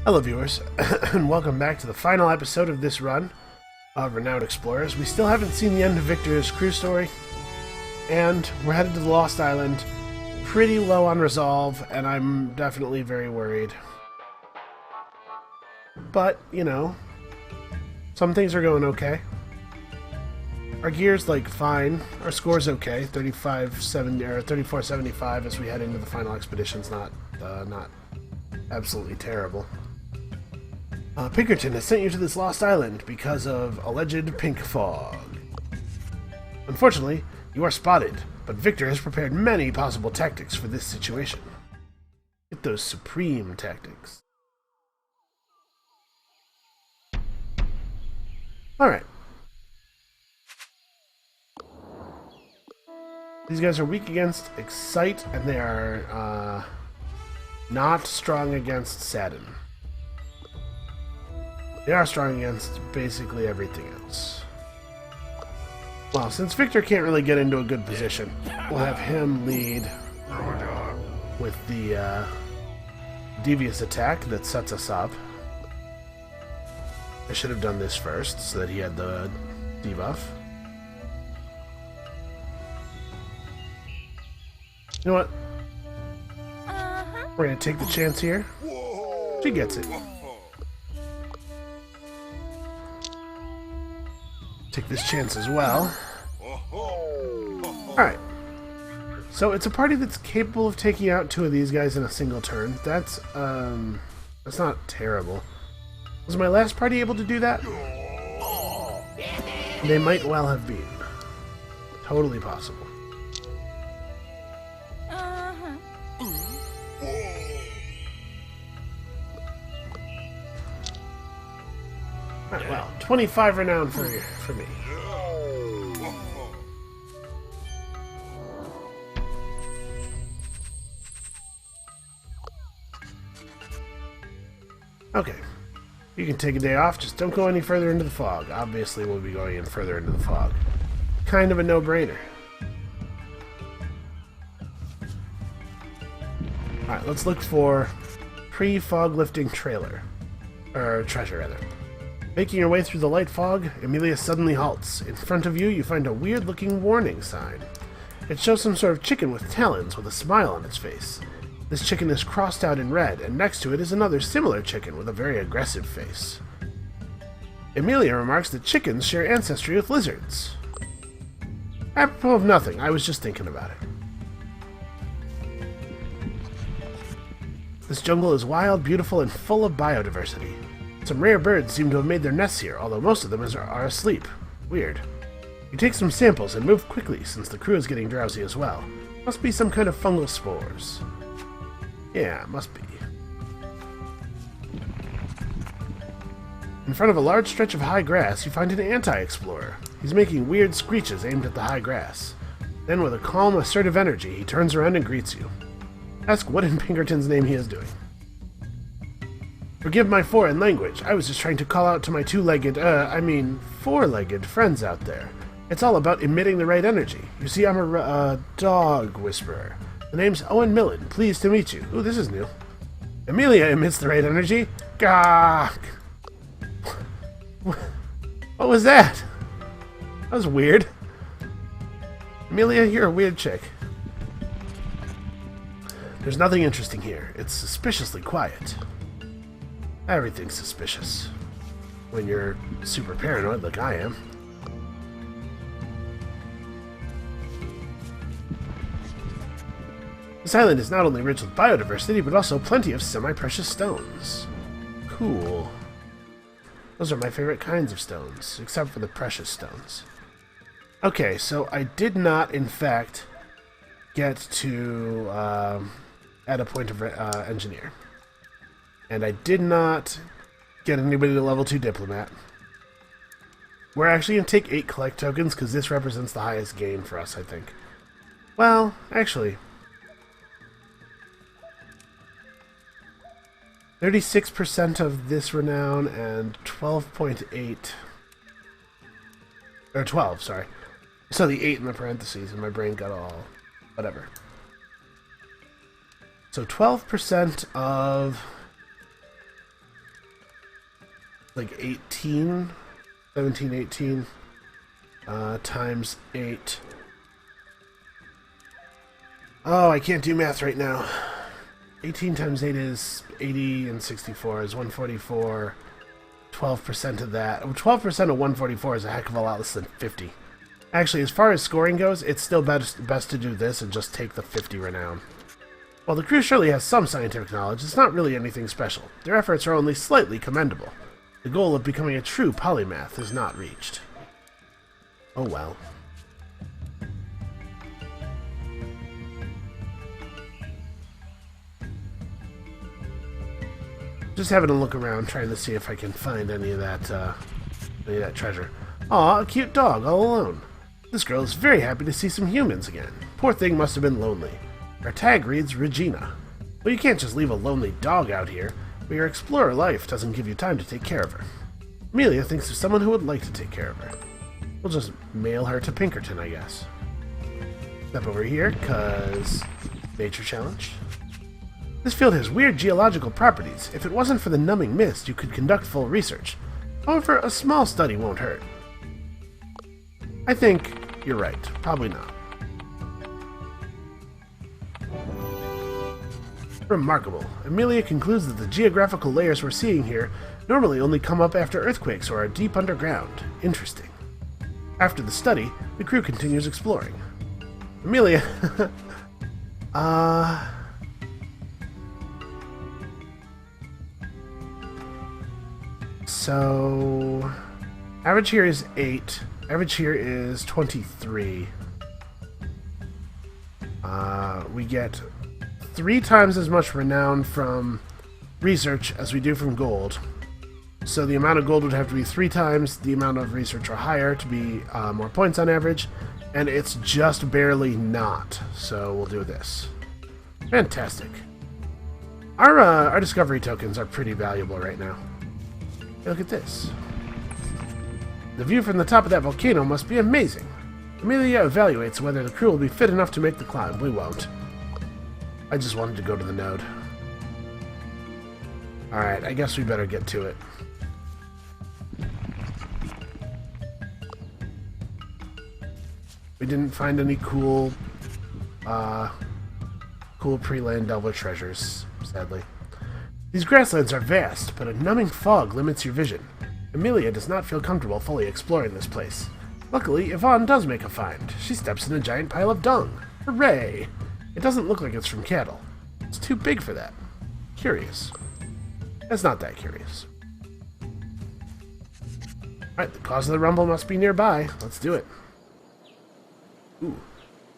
Hello viewers, and welcome back to the final episode of this run of Renowned Explorers. We still haven't seen the end of Victor's crew story, and we're headed to the Lost Island, pretty low on resolve, and I'm definitely very worried. But, you know, some things are going okay. Our gear's, like, fine. Our score's okay, 3475 as we head into the final expedition's not absolutely terrible. Pinkerton has sent you to this lost island because of alleged pink fog. Unfortunately, you are spotted, but Victor has prepared many possible tactics for this situation. Get those supreme tactics. Alright. These guys are weak against Excite, and they are not strong against Sadden. They are strong against basically everything else. Well, since Victor can't really get into a good position, we'll have him lead with the devious attack that sets us up. I should have done this first so that he had the debuff. You know what? We're going to take the chance here. She gets it. Take this chance as well. Alright. So it's a party that's capable of taking out two of these guys in a single turn. That's not terrible. Was my last party able to do that? They might well have been. Totally possible. Alright, well, 25 renown for me. Okay. You can take a day off, just don't go any further into the fog. Obviously, we'll be going in further into the fog. Kind of a no-brainer. Alright, let's look for pre-fog lifting trailer. Or treasure, rather. Making your way through the light fog, Amelia suddenly halts. In front of you, you find a weird-looking warning sign. It shows some sort of chicken with talons with a smile on its face. This chicken is crossed out in red, and next to it is another similar chicken with a very aggressive face. Amelia remarks that chickens share ancestry with lizards. Apropos of nothing, I was just thinking about it. This jungle is wild, beautiful, and full of biodiversity. Some rare birds seem to have made their nests here, although most of them are asleep. Weird. You take some samples and move quickly, since the crew is getting drowsy as well. Must be some kind of fungal spores. Yeah, must be. In front of a large stretch of high grass, you find an anti-explorer. He's making weird screeches aimed at the high grass. Then, with a calm, assertive energy, he turns around and greets you. Ask what in Pinkerton's name he is doing. Forgive my foreign language. I was just trying to call out to my four-legged friends out there. It's all about emitting the right energy. You see, I'm a dog whisperer. The name's Owen Millen. Pleased to meet you. Ooh, this is new. Amelia emits the right energy. Gah! What was that? That was weird. Amelia, you're a weird chick. There's nothing interesting here. It's suspiciously quiet. Everything's suspicious. When you're super paranoid like I am. This island is not only rich with biodiversity, but also plenty of semi-precious stones. Cool. Those are my favorite kinds of stones, except for the precious stones. Okay, so I did not, in fact, get to add a point of engineer. And I did not get anybody to level 2 diplomat. We're actually going to take 8 collect tokens, because this represents the highest gain for us, I think. Well, actually, 36% of this renown and 12.8... Or 12, sorry. I saw the 8 in the parentheses, and my brain got all... whatever. So 12% of like 18, 17, 18 times 8. Oh, I can't do math right now. 18 times 8 is 80, and 64 is 144. 12% of that. 12% of 144 is a heck of a lot less than 50. Actually, as far as scoring goes, it's still best to do this and just take the 50 renown. While the crew surely has some scientific knowledge, it's not really anything special. Their efforts are only slightly commendable. The goal of becoming a true polymath is not reached. Oh well. Just having a look around, trying to see if I can find any of that treasure. Aw, a cute dog, all alone. This girl is very happy to see some humans again. Poor thing must have been lonely. Her tag reads Regina. Well, you can't just leave a lonely dog out here, but your explorer life doesn't give you time to take care of her. Amelia thinks of someone who would like to take care of her. We'll just mail her to Pinkerton, I guess. Step over here, cause nature challenge. This field has weird geological properties. If it wasn't for the numbing mist, you could conduct full research. However, a small study won't hurt. I think you're right. Probably not. Remarkable. Amelia concludes that the geographical layers we're seeing here normally only come up after earthquakes or are deep underground. Interesting. After the study, the crew continues exploring. Amelia... So... average here is 8. Average here is 23. We get 3 times as much renown from research as we do from gold. So the amount of gold would have to be 3 times the amount of research or higher to be more points on average. And it's just barely not. So we'll do this. Fantastic. Our discovery tokens are pretty valuable right now. Hey, look at this. The view from the top of that volcano must be amazing. Amelia evaluates whether the crew will be fit enough to make the climb. We won't. I just wanted to go to the node. Alright, I guess we better get to it. We didn't find any cool pre-land Delver treasures, sadly. These grasslands are vast, but a numbing fog limits your vision. Amelia does not feel comfortable fully exploring this place. Luckily, Yvonne does make a find. She steps in a giant pile of dung. Hooray! It doesn't look like it's from cattle. It's too big for that. Curious. That's not that curious. Alright, the cause of the rumble must be nearby. Let's do it. Ooh.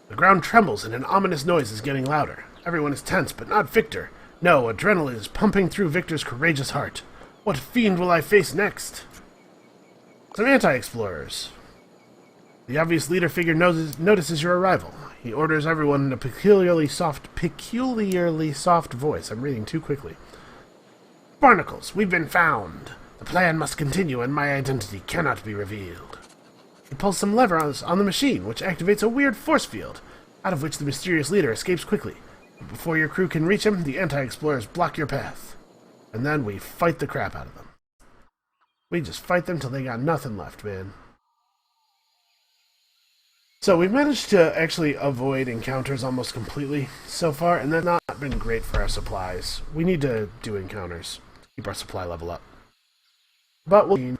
The ground trembles and an ominous noise is getting louder. Everyone is tense, but not Victor. No, adrenaline is pumping through Victor's courageous heart. What fiend will I face next? Some anti-explorers. The obvious leader figure notices your arrival. He orders everyone in a peculiarly soft voice. I'm reading too quickly. Barnacles, we've been found. The plan must continue and my identity cannot be revealed. He pulls some lever on the machine, which activates a weird force field, out of which the mysterious leader escapes quickly. But before your crew can reach him, the anti-explorers block your path. And then we fight the crap out of them. We just fight them till they got nothing left, man. So we've managed to actually avoid encounters almost completely so far, and that's not been great for our supplies. We need to do encounters to keep our supply level up. But we'll...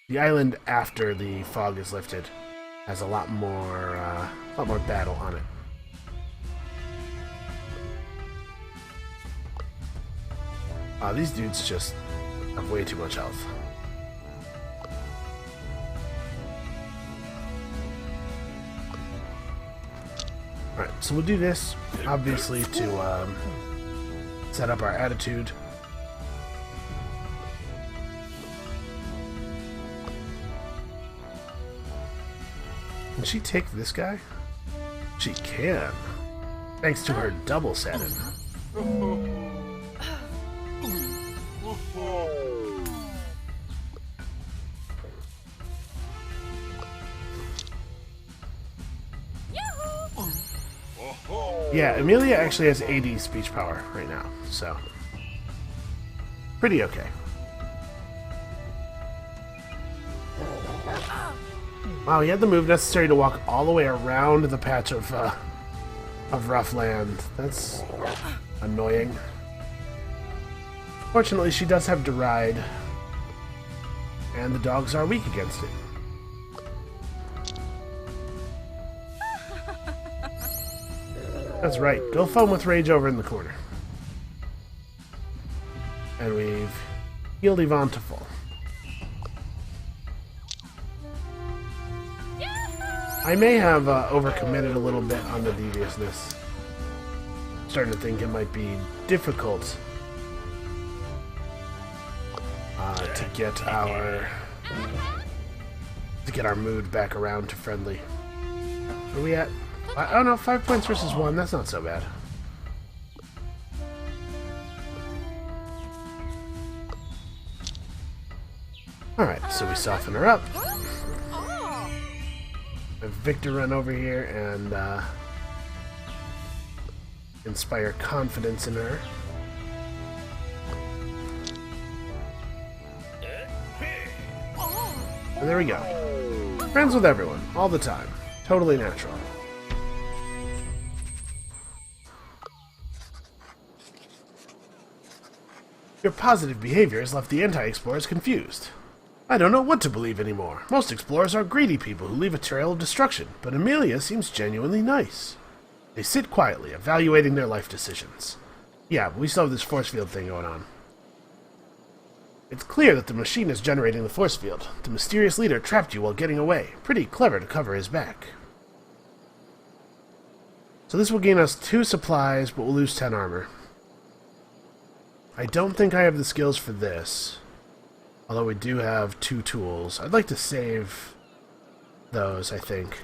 The island after the fog is lifted has a lot more battle on it. These dudes just have way too much health. Alright, so we'll do this, obviously, to set up our attitude. Can she take this guy? She can. Thanks to her double satin. Yeah, Amelia actually has 80 speech power right now, so pretty okay. Wow, he had the move necessary to walk all the way around the patch of rough land. That's annoying. Fortunately, she does have Deride, and the dogs are weak against it. That's right. Go foam with rage over in the corner. And we've healed Yvonne to full. I may have overcommitted a little bit on the deviousness. I'm starting to think it might be difficult to get our mood back around to friendly. Where are we at? I don't know, 5 points versus 1. That's not so bad. Alright, so we soften her up. Have Victor run over here and inspire confidence in her. And there we go. Friends with everyone, all the time. Totally natural. Your positive behavior has left the anti-explorers confused. I don't know what to believe anymore. Most explorers are greedy people who leave a trail of destruction, but Amelia seems genuinely nice. They sit quietly, evaluating their life decisions. Yeah, but we still have this force field thing going on. It's clear that the machine is generating the force field. The mysterious leader trapped you while getting away. Pretty clever to cover his back. So this will gain us 2 supplies, but we'll lose 10 armor. I don't think I have the skills for this. Although we do have 2 tools. I'd like to save those, I think.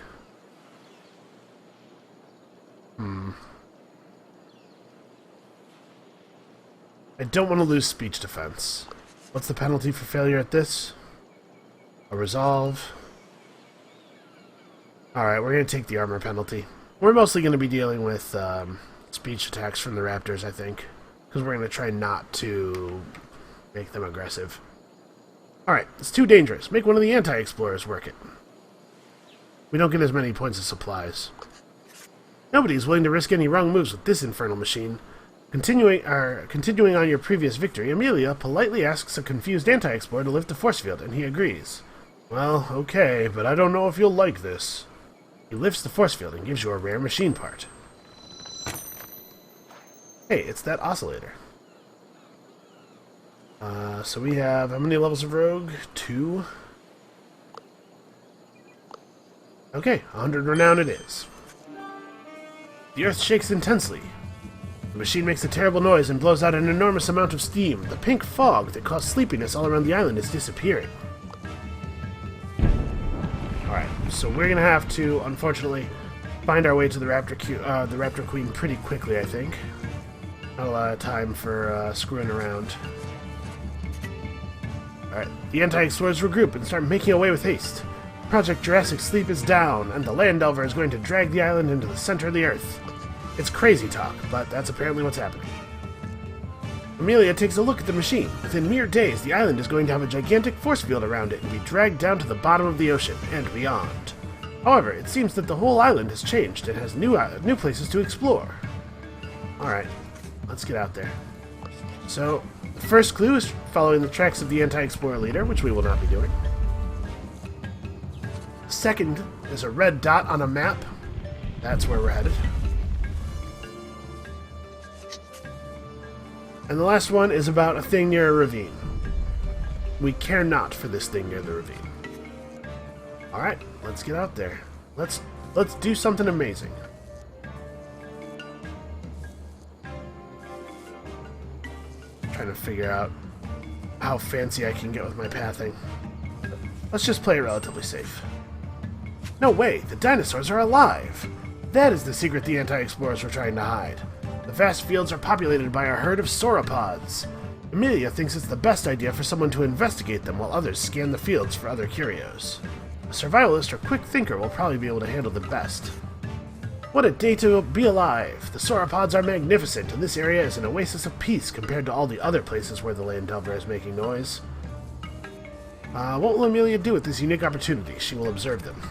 I don't want to lose speech defense. What's the penalty for failure at this? A resolve. Alright, we're going to take the armor penalty. We're mostly going to be dealing with speech attacks from the raptors, I think. Because we're going to try not to make them aggressive. Alright, it's too dangerous. Make one of the anti-explorers work it. We don't get as many points of supplies. Nobody is willing to risk any wrong moves with this infernal machine. Continuing on your previous victory, Amelia politely asks a confused anti-explorer to lift the force field, and he agrees. Well, okay, but I don't know if you'll like this. He lifts the force field and gives you a rare machine part. Hey, it's that oscillator. So we have, how many levels of rogue? 2. Okay, 100 renown it is. The earth shakes intensely. The machine makes a terrible noise and blows out an enormous amount of steam. The pink fog that caused sleepiness all around the island is disappearing. Alright, so we're going to have to, unfortunately, find our way to the Raptor Queen pretty quickly, I think. Not a lot of time for screwing around. Alright, the anti-explorers regroup and start making away with haste. Project Jurassic Sleep is down, and the Land Delver is going to drag the island into the center of the Earth. It's crazy talk, but that's apparently what's happening. Amelia takes a look at the machine. Within mere days, the island is going to have a gigantic force field around it and be dragged down to the bottom of the ocean and beyond. However, it seems that the whole island has changed and has new places to explore. Alright, let's get out there. So, the first clue is following the tracks of the anti-explorer leader, which we will not be doing. Second is a red dot on a map. That's where we're headed. And the last one is about a thing near a ravine. We care not for this thing near the ravine. Alright, let's get out there. Let's do something amazing. Trying to figure out how fancy I can get with my pathing. Let's just play it relatively safe. No way, the dinosaurs are alive! That is the secret the anti-explorers were trying to hide. The vast fields are populated by a herd of sauropods. Amelia thinks it's the best idea for someone to investigate them while others scan the fields for other curios. A survivalist or quick thinker will probably be able to handle them best. What a day to be alive! The sauropods are magnificent, and this area is an oasis of peace compared to all the other places where the Land Delver is making noise. What will Amelia do with this unique opportunity? She will observe them.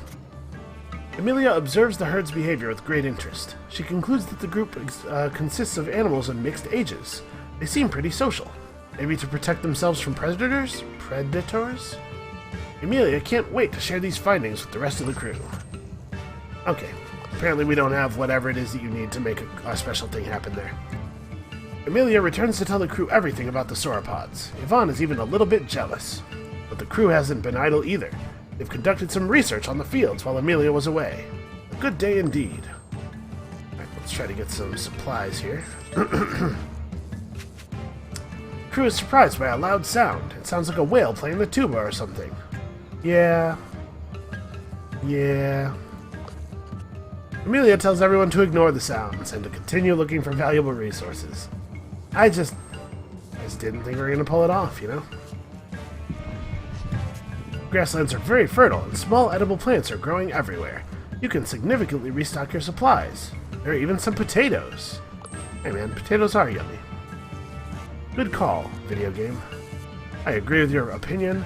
Amelia observes the herd's behavior with great interest. She concludes that the group consists of animals of mixed ages. They seem pretty social. Maybe to protect themselves from predators? Predators? Amelia can't wait to share these findings with the rest of the crew. Okay. Apparently we don't have whatever it is that you need to make a special thing happen there. Amelia returns to tell the crew everything about the sauropods. Yvonne is even a little bit jealous. But the crew hasn't been idle either. They've conducted some research on the fields while Amelia was away. A good day indeed. Alright, let's try to get some supplies here. Crew is surprised by a loud sound. It sounds like a whale playing the tuba or something. Yeah. Amelia tells everyone to ignore the sounds and to continue looking for valuable resources. I just didn't think we were going to pull it off, you know? Grasslands are very fertile, and small edible plants are growing everywhere. You can significantly restock your supplies. There are even some potatoes. Hey man, potatoes are yummy. Good call, video game. I agree with your opinion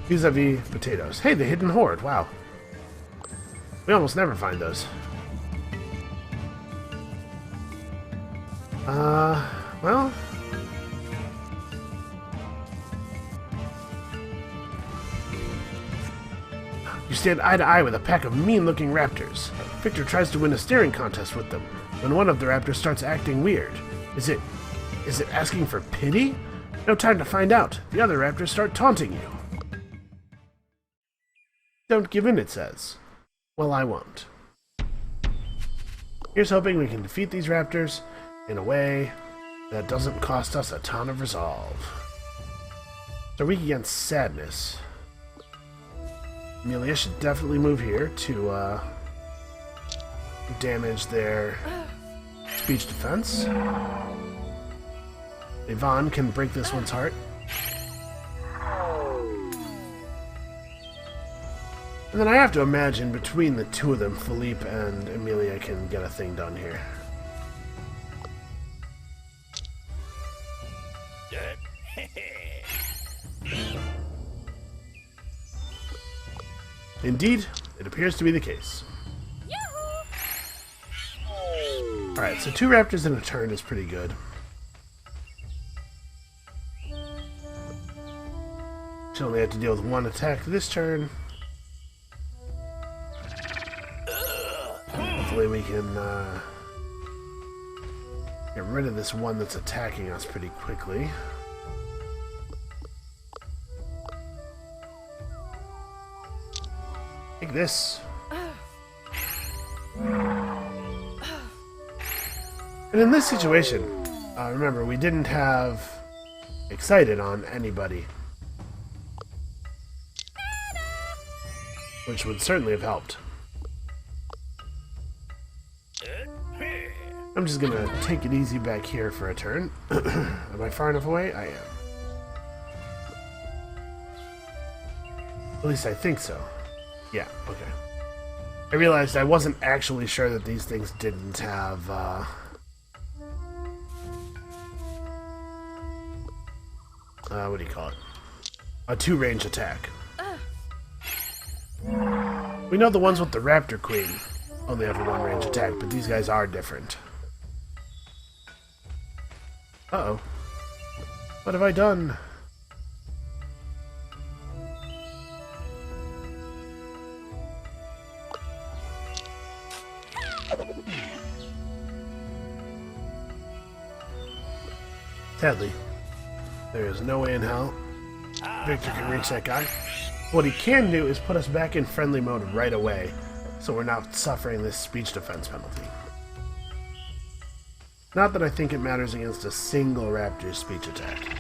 vis-a-vis potatoes. Hey, the hidden hoard, wow. We almost never find those. Well... You stand eye to eye with a pack of mean-looking raptors. Victor tries to win a staring contest with them, when one of the raptors starts acting weird. Is it asking for pity? No time to find out. The other raptors start taunting you. Don't give in, it says. Well, I won't. Here's hoping we can defeat these raptors in a way that doesn't cost us a ton of resolve. They're weak against sadness. Amelia should definitely move here to damage their speech defense. Yvonne can break this one's heart. And then I have to imagine between the two of them, Philippe and Amelia can get a thing done here. Indeed, it appears to be the case. Alright, so 2 raptors in a turn is pretty good. Should only have to deal with 1 attack this turn. Hopefully we can get rid of this one that's attacking us pretty quickly. Take this. And in this situation, remember, we didn't have excited on anybody, which would certainly have helped. I'm just gonna take it easy back here for a turn. Am I far enough away? I am. At least I think so. Yeah, okay. I realized I wasn't actually sure that these things didn't have, what do you call it? A 2-range attack. We know the ones with the Raptor Queen only have a 1-range attack, but these guys are different. Uh-oh. What have I done? Sadly, there is no way in hell Victor can reach that guy. What he can do is put us back in friendly mode right away, so we're not suffering this speech defense penalty. Not that I think it matters against a single raptor's speech attack.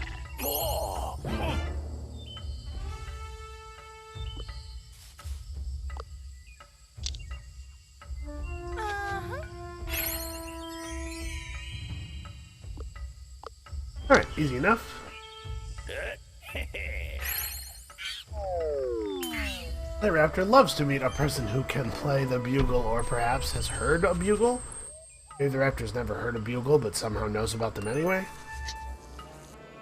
Alright, easy enough. That raptor loves to meet a person who can play the bugle or perhaps has heard a bugle. Maybe the raptor's never heard a bugle but somehow knows about them anyway.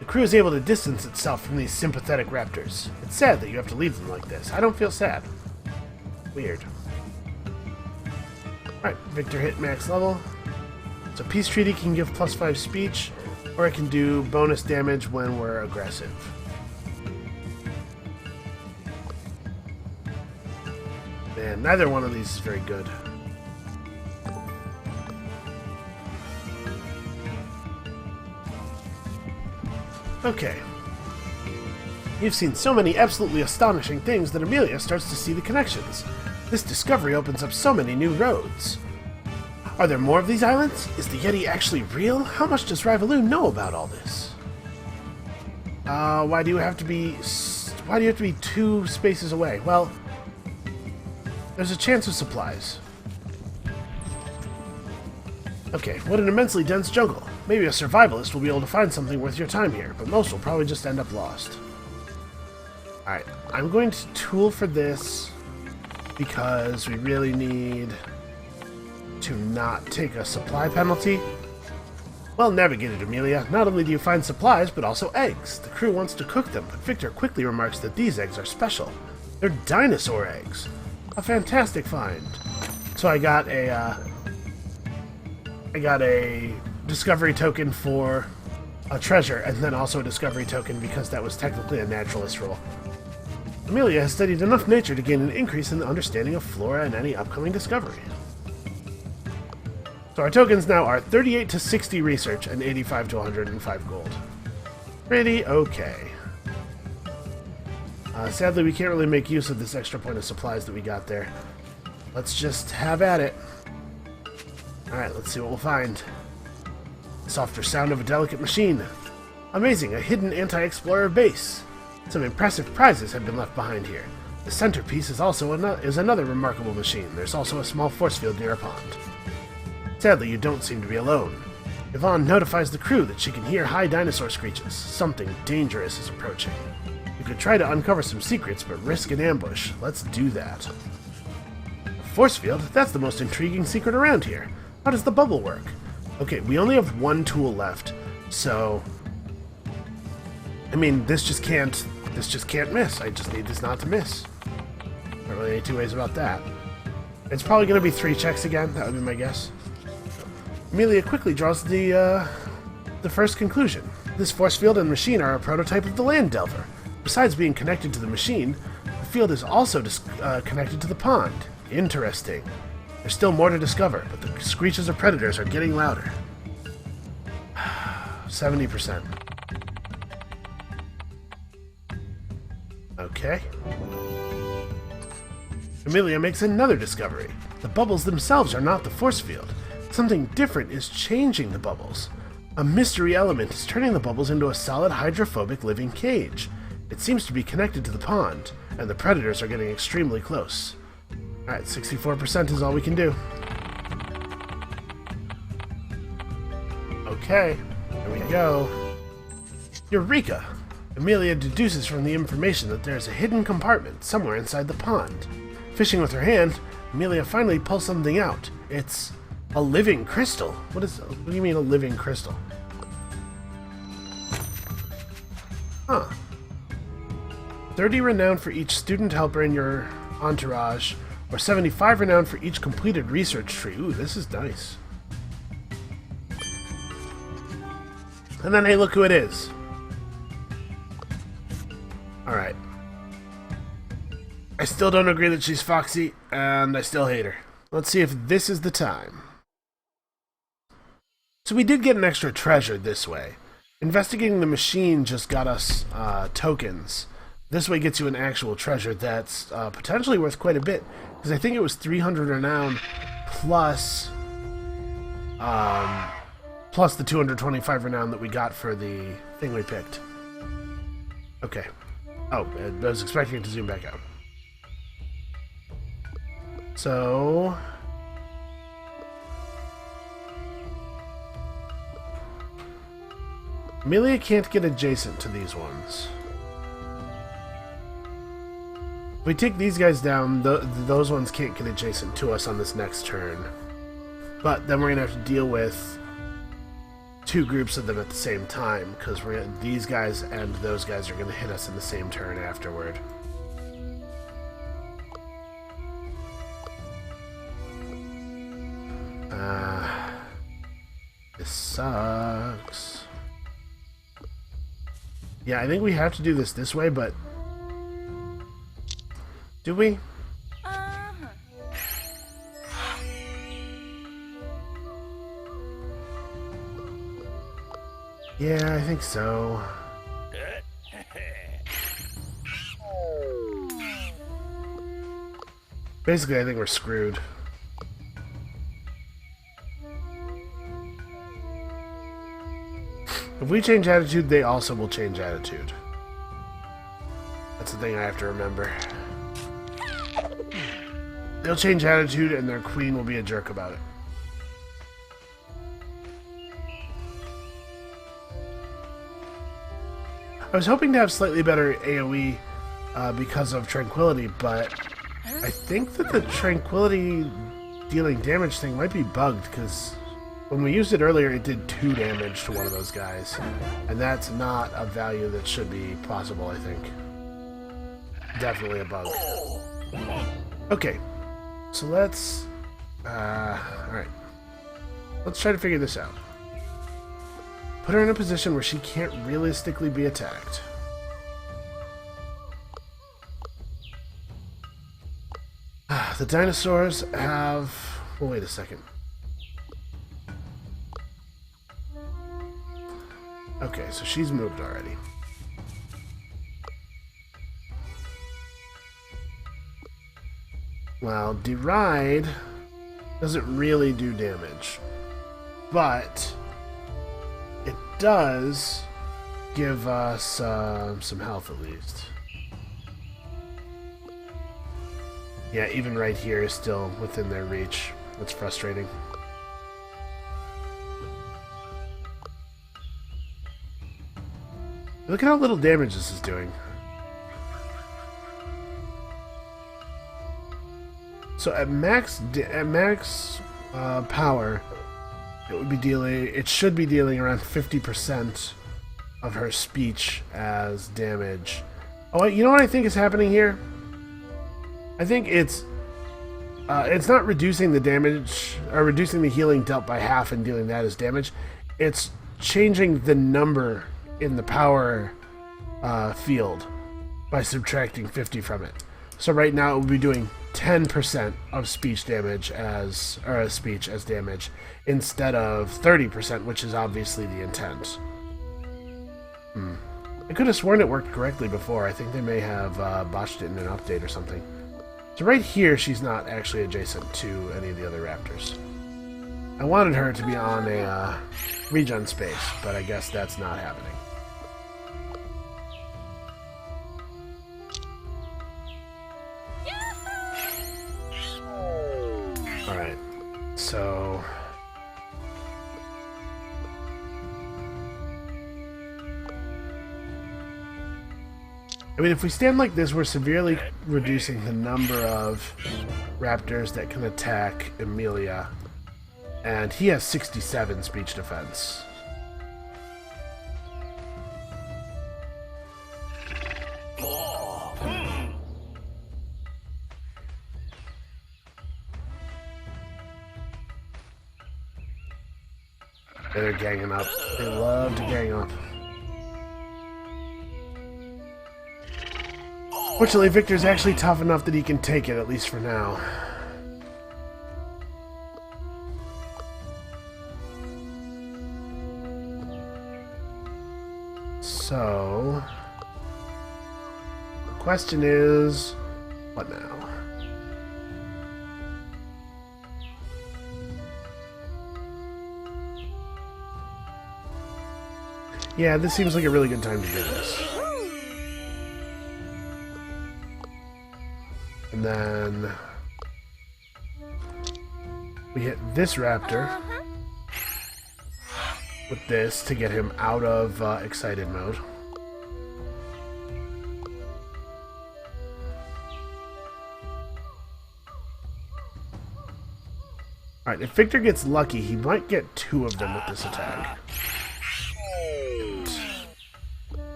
The crew is able to distance itself from these sympathetic raptors. It's sad that you have to leave them like this. I don't feel sad. Weird. Alright, Victor hit max level. So Peace Treaty can give +5 speech, or it can do bonus damage when we're aggressive. Man, neither one of these is very good. Okay. You've seen so many absolutely astonishing things that Amelia starts to see the connections. This discovery opens up so many new roads. Are there more of these islands? Is the Yeti actually real? How much does Rivaloo know about all this? Why do you have to be 2 spaces away? Well, there's a chance of supplies. Okay, what an immensely dense jungle. Maybe a survivalist will be able to find something worth your time here, but most will probably just end up lost. Alright, I'm going to tool for this because we really need to not take a supply penalty. Well navigated, Amelia. Not only do you find supplies, but also eggs. The crew wants to cook them, but Victor quickly remarks that these eggs are special. They're dinosaur eggs. A fantastic find. So I got a discovery token for a treasure, and then also a discovery token because that was technically a naturalist roll. Amelia has studied enough nature to gain an increase in the understanding of flora and any upcoming discovery. So our tokens now are 38 to 60 research and 85 to 105 gold. Pretty okay. Sadly, we can't really make use of this extra point of supplies that we got there. Let's just have at it. Alright, let's see what we'll find. The softer sound of a delicate machine. Amazing, a hidden anti-explorer base. Some impressive prizes have been left behind here. The centerpiece is also another remarkable machine. There's also a small force field near a pond. Sadly, you don't seem to be alone. Yvonne notifies the crew that she can hear high dinosaur screeches. Something dangerous is approaching. You could try to uncover some secrets, but risk an ambush. Let's do that. Force field? That's the most intriguing secret around here. How does the bubble work? Okay, we only have 1 tool left, so... I mean, this just can't miss. I just need this not to miss. Not really any 2 ways about that. It's probably going to be 3 checks again. That would be my guess. Amelia quickly draws the first conclusion. This force field and machine are a prototype of the Land Delver. Besides being connected to the machine, the field is also connected to the pond. Interesting. There's still more to discover, but the screeches of predators are getting louder. 70%. Okay. Amelia makes another discovery. The bubbles themselves are not the force field. Something different is changing the bubbles. A mystery element is turning the bubbles into a solid hydrophobic living cage. It seems to be connected to the pond, and the predators are getting extremely close. Alright, 64% is all we can do. Okay, here we go. Eureka! Amelia deduces from the information that there is a hidden compartment somewhere inside the pond. Fishing with her hand, Amelia finally pulls something out. It's a living crystal. What do you mean a living crystal? Huh. 30 renown for each student helper in your entourage, or 75 renown for each completed research tree. Ooh, this is nice. And then, hey, look who it is. Alright. I still don't agree that she's foxy, and I still hate her. Let's see if this is the time. So we did get an extra treasure this way. Investigating the machine just got us tokens. This way gets you an actual treasure that's potentially worth quite a bit, because I think it was 300 renown plus plus the 225 renown that we got for the thing we picked. Okay. Oh, I was expecting it to zoom back out. So... Amelia can't get adjacent to these ones. we take these guys down, those ones can't get adjacent to us on this next turn. But then we're going to have to deal with two groups of them at the same time, because these guys and those guys are going to hit us in the same turn afterward. This sucks. Yeah, I think we have to do this way, but... Do we? Yeah, I think so. Basically, I think we're screwed. If we change attitude, they also will change attitude. That's the thing I have to remember. They'll change attitude, and their queen will be a jerk about it. I was hoping to have slightly better AoE because of Tranquility, but I think that the Tranquility dealing damage thing might be bugged, because when we used it earlier, it did 2 damage to one of those guys. And that's not a value that should be possible, I think. Definitely a bug. Okay. So let's... alright. Let's try to figure this out. Put her in a position where she can't realistically be attacked. The dinosaurs have... Well, wait a second. Okay, so she's moved already. Well, Deride doesn't really do damage, but it does give us some health at least. Yeah, even right here is still within their reach. That's frustrating. Look at how little damage this is doing. So at max power, it should be dealing around 50% of her speech as damage. Oh, you know what I think is happening here? I think it's not reducing the damage or reducing the healing dealt by half and dealing that as damage. It's changing the number in the power field by subtracting 50 from it. So right now it would be doing 10% of speech damage as damage instead of 30%, which is obviously the intent. I could have sworn it worked correctly before. I think they may have botched it in an update or something. So right here, she's not actually adjacent to any of the other raptors. I wanted her to be on a regen space, but I guess that's not happening. Alright, so... I mean, if we stand like this, we're severely reducing the number of raptors that can attack Emilia. And he has 67 speech defense. They're ganging up. They love to gang up. Fortunately, Victor's actually tough enough that he can take it, at least for now. So... the question is... what now? Yeah, this seems like a really good time to do this. And then we hit this raptor with this to get him out of excited mode. Alright, if Victor gets lucky, he might get 2 of them with this attack.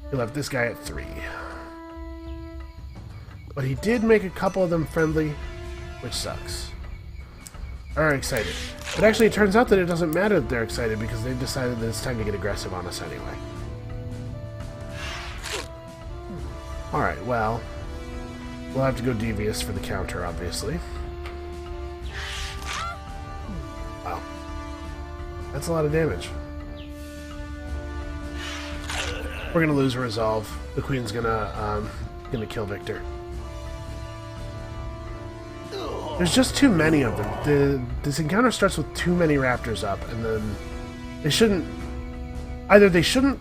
He left this guy at 3. But he did make a couple of them friendly, which sucks. Are excited. But actually it turns out that it doesn't matter that they're excited because they've decided that it's time to get aggressive on us anyway. Alright, well, we'll have to go devious for the counter, obviously. Wow. That's a lot of damage. We're gonna lose a resolve. The queen's gonna kill Victor. There's just too many of them. This encounter starts with too many raptors up, and then they shouldn't... Either they shouldn't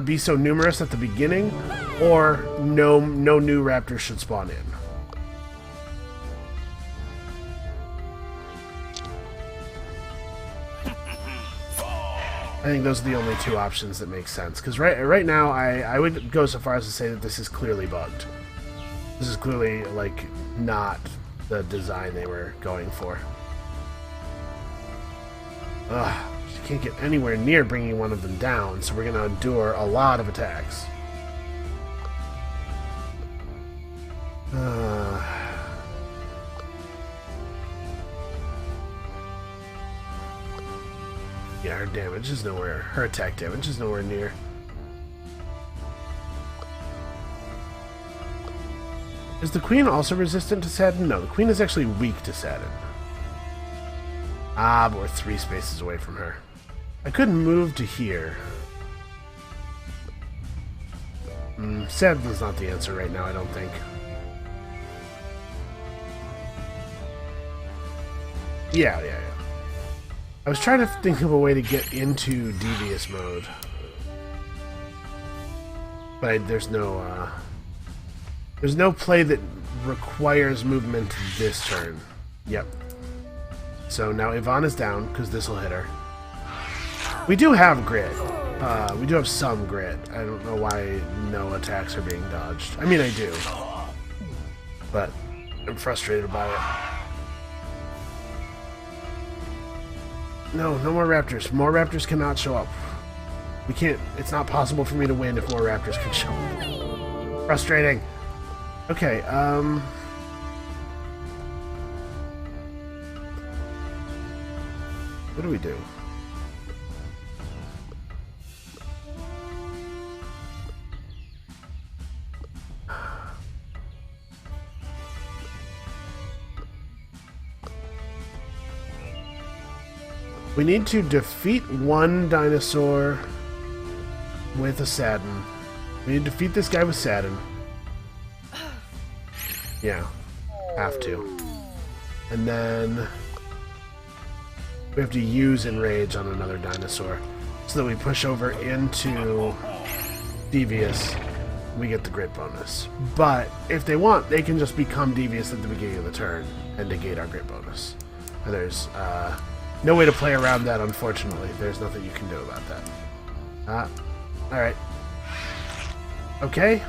be so numerous at the beginning, or no new raptors should spawn in. I think those are the only 2 options that make sense. Because right now, I would go so far as to say that this is clearly bugged. This is clearly, like, not the design they were going for. Ugh, she can't get anywhere near bringing one of them down, so we're going to endure a lot of attacks. Yeah, her damage is nowhere. Her attack damage is nowhere near. Is the queen also resistant to Saturn? No, the queen is actually weak to Saturn. Ah, but we're 3 spaces away from her. I could move to here. Saturn's not the answer right now, I don't think. Yeah. I was trying to think of a way to get into devious mode. But there's no play that requires movement this turn. Yep. So now Yvonne is down, because this will hit her. We do have grit. We do have some grit. I don't know why no attacks are being dodged. I mean, I do. But I'm frustrated by it. No more raptors. More raptors cannot show up. We can't... It's not possible for me to win if more raptors can show up. Frustrating. Okay, what do we do? We need to defeat one dinosaur with a Saturn. We need to defeat this guy with Saturn. Yeah, have to. And then we have to use Enrage on another dinosaur so that we push over into Devious. We get the grit bonus. But if they want, they can just become Devious at the beginning of the turn and negate our grit bonus. And there's no way to play around that, unfortunately. There's nothing you can do about that. Alright. Okay.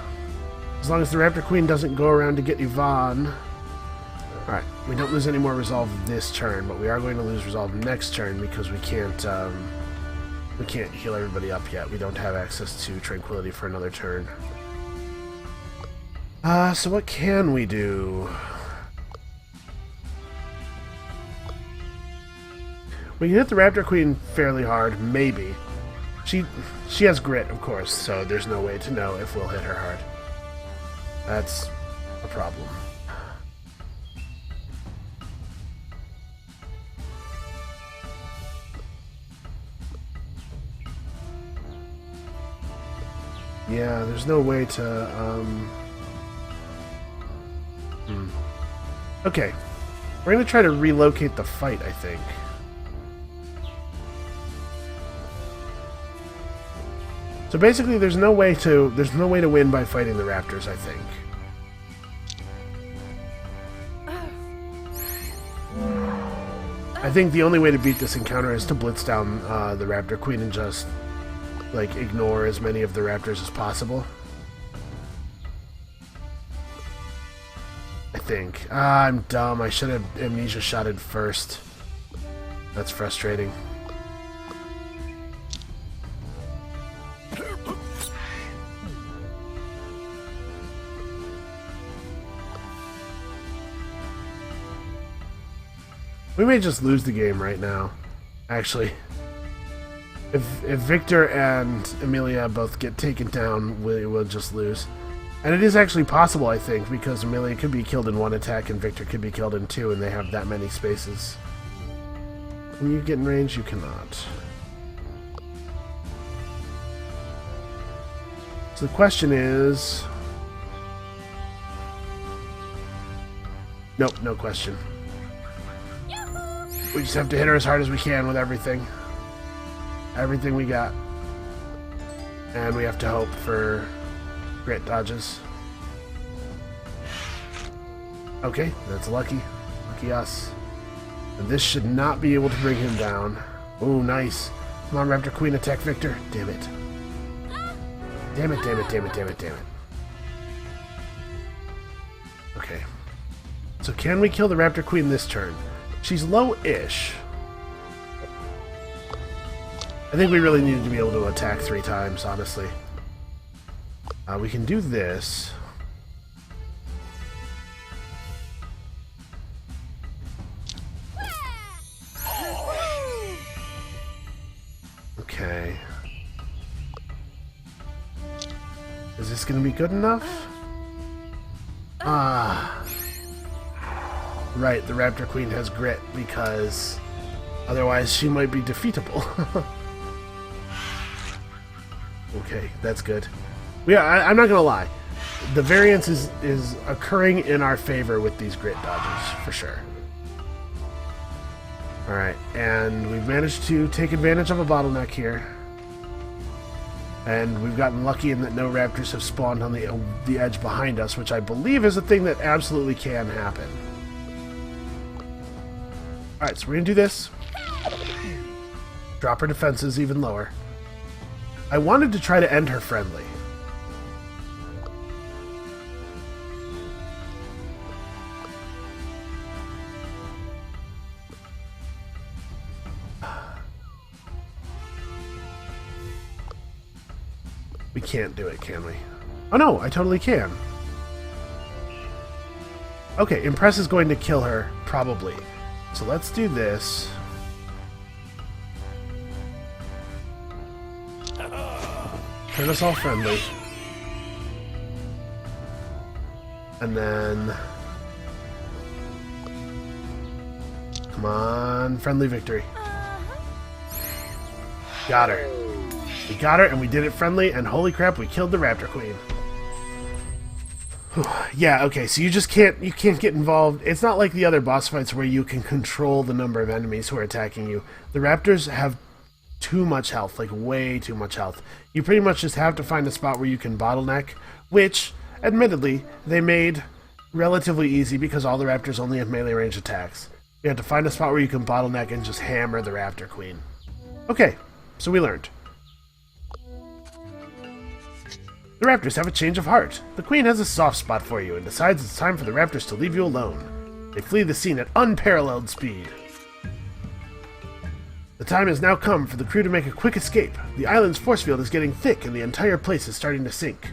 As long as the Raptor Queen doesn't go around to get Yvonne. Alright, we don't lose any more resolve this turn, but we are going to lose resolve next turn because we can't heal everybody up yet. We don't have access to Tranquility for another turn. So what can we do? We can hit the Raptor Queen fairly hard, maybe. She has grit, of course, so there's no way to know if we'll hit her hard. That's a problem. Yeah, there's no way to, Okay. We're gonna try to relocate the fight, I think. So basically, there's no way to win by fighting the raptors, I think. I think the only way to beat this encounter is to blitz down the Raptor Queen and just, like, ignore as many of the raptors as possible. I think. I'm dumb. I should have amnesia shotted first. That's frustrating. We may just lose the game right now, actually. If Victor and Amelia both get taken down, we'll just lose. And it is actually possible, I think, because Amelia could be killed in one attack and Victor could be killed in two, and they have that many spaces. Can you get in range? You cannot. So the question is... Nope, no question. We just have to hit her as hard as we can with everything. Everything we got. And we have to hope for grit dodges. Okay, that's lucky. Lucky us. And this should not be able to bring him down. Ooh, nice. Come on, Raptor Queen, attack Victor. Damn it. Damn it, damn it, damn it, damn it, damn it. Okay. So can we kill the Raptor Queen this turn? She's low-ish. I think we really needed to be able to attack 3 times, honestly. We can do this. Okay. Is this going to be good enough? Right, the Raptor Queen has grit because otherwise she might be defeatable. Okay, that's good. I'm not gonna lie. The variance is occurring in our favor with these grit dodges, for sure. Alright, and we've managed to take advantage of a bottleneck here. And we've gotten lucky in that no raptors have spawned on the edge behind us, which I believe is a thing that absolutely can happen. Alright, so we're gonna do this. Drop her defenses even lower. I wanted to try to end her friendly. We can't do it, can we? Oh no, I totally can. Okay, Impress is going to kill her, probably. So let's do this. Turn us all friendly. And then... Come on, friendly victory. Got her. We got her, and we did it friendly, and holy crap, we killed the Raptor Queen. Yeah, okay, so you can't get involved. It's not like the other boss fights where you can control the number of enemies who are attacking you. The Raptors have too much health, like way too much health. You pretty much just have to find a spot where you can bottleneck, which, admittedly, they made relatively easy because all the Raptors only have melee range attacks. You have to find a spot where you can bottleneck and just hammer the Raptor Queen. Okay, so we learned. The Raptors have a change of heart. The Queen has a soft spot for you and decides it's time for the Raptors to leave you alone. They flee the scene at unparalleled speed. The time has now come for the crew to make a quick escape. The island's force field is getting thick and the entire place is starting to sink.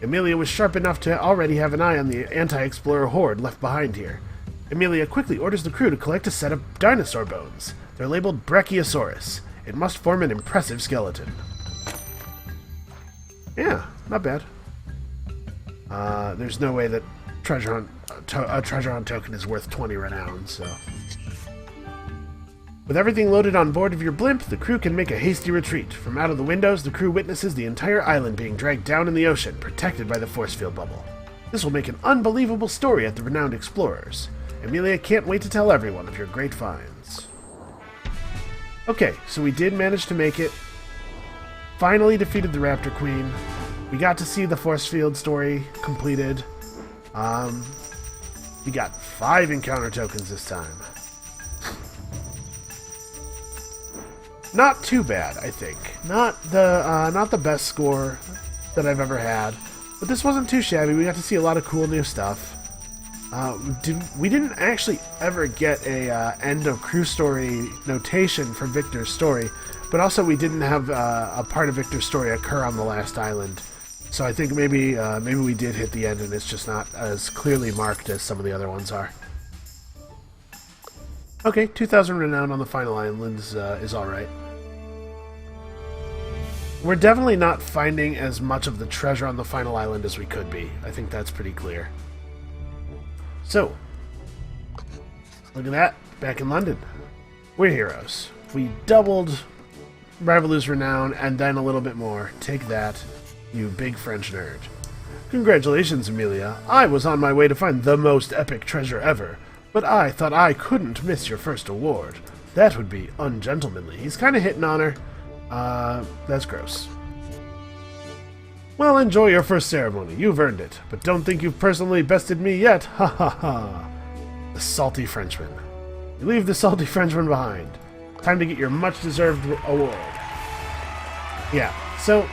Emilia was sharp enough to already have an eye on the anti-explorer horde left behind here. Emilia quickly orders the crew to collect a set of dinosaur bones. They're labeled Brachiosaurus. It must form an impressive skeleton. Yeah, not bad. There's no way that a treasure hunt token is worth 20 renown, so... With everything loaded on board of your blimp, the crew can make a hasty retreat. From out of the windows, the crew witnesses the entire island being dragged down in the ocean, protected by the force field bubble. This will make an unbelievable story at the renowned explorers. Emilia can't wait to tell everyone of your great finds. Okay, so we did manage to make it. Finally defeated the Raptor Queen. We got to see the force field story completed. We got 5 encounter tokens this time. Not too bad, I think. Not the best score that I've ever had, but this wasn't too shabby. We got to see a lot of cool new stuff. We didn't actually ever get a end of crew story notation for Victor's story, but also we didn't have a part of Victor's story occur on the last island. So I think maybe we did hit the end and it's just not as clearly marked as some of the other ones are. Okay, 2,000 renown on the final island is alright. We're definitely not finding as much of the treasure on the final island as we could be. I think that's pretty clear. So, look at that, back in London. We're heroes. We doubled Rivalu's renown and then a little bit more. Take that, you big French nerd. Congratulations, Amelia. I was on my way to find the most epic treasure ever, but I thought I couldn't miss your first award. That would be ungentlemanly. He's kind of hitting on her. That's gross. Well, enjoy your first ceremony. You've earned it. But don't think you've personally bested me yet. Ha ha ha. The salty Frenchman. You leave the salty Frenchman behind. Time to get your much-deserved award. Yeah, so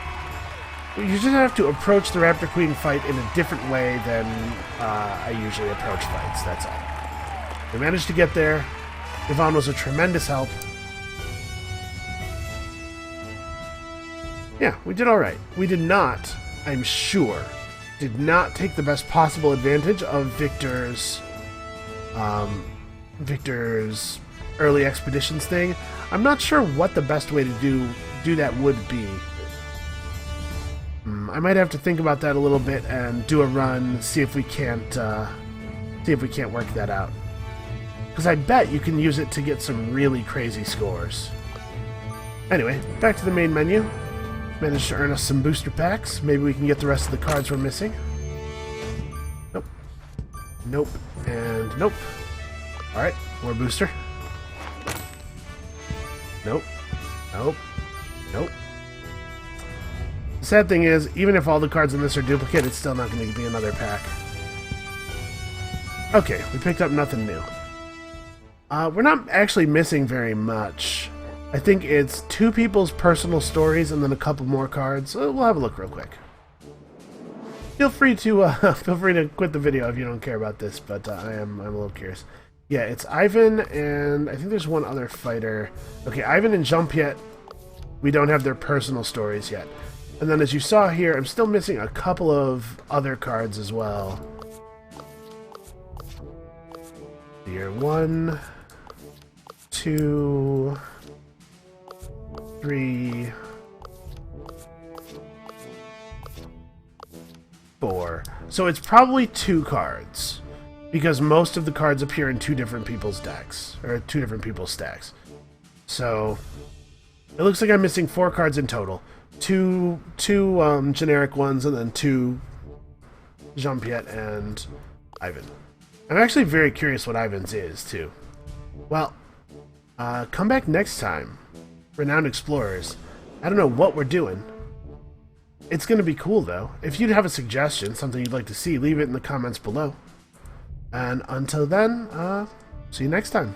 you just have to approach the Raptor Queen fight in a different way than I usually approach fights, that's all. We managed to get there. Yvonne was a tremendous help. Yeah, we did alright. We did not, I'm sure, did not take the best possible advantage of Victor's early expeditions thing. I'm not sure what the best way to do that would be. I might have to think about that a little bit and do a run, see if we can't work that out. Because I bet you can use it to get some really crazy scores. Anyway, back to the main menu. Managed to earn us some booster packs. Maybe we can get the rest of the cards we're missing. Nope. Nope. And nope. Alright, more booster. Nope. Nope. Nope. The sad thing is, even if all the cards in this are duplicate, it's still not going to be another pack. Okay, we picked up nothing new. We're not actually missing very much. I think it's 2 people's personal stories and then a couple more cards. We'll have a look real quick. Feel free to quit the video if you don't care about this, but I'm a little curious. Yeah, it's Ivan and I think there's one other fighter. Okay, Ivan and Jean-Pierre, we don't have their personal stories yet. And then as you saw here, I'm still missing a couple of other cards as well. Here, 1, 2, 3, 4. So it's probably 2 cards, because most of the cards appear in 2 different people's decks, or 2 different people's stacks. So it looks like I'm missing 4 cards in total. Two generic ones, and then 2 Jean-Pierre and Ivan. I'm actually very curious what Ivan's is, too. Well, come back next time. Renowned Explorers. I don't know what we're doing. It's going to be cool, though. If you'd have a suggestion, something you'd like to see, leave it in the comments below. And until then, see you next time.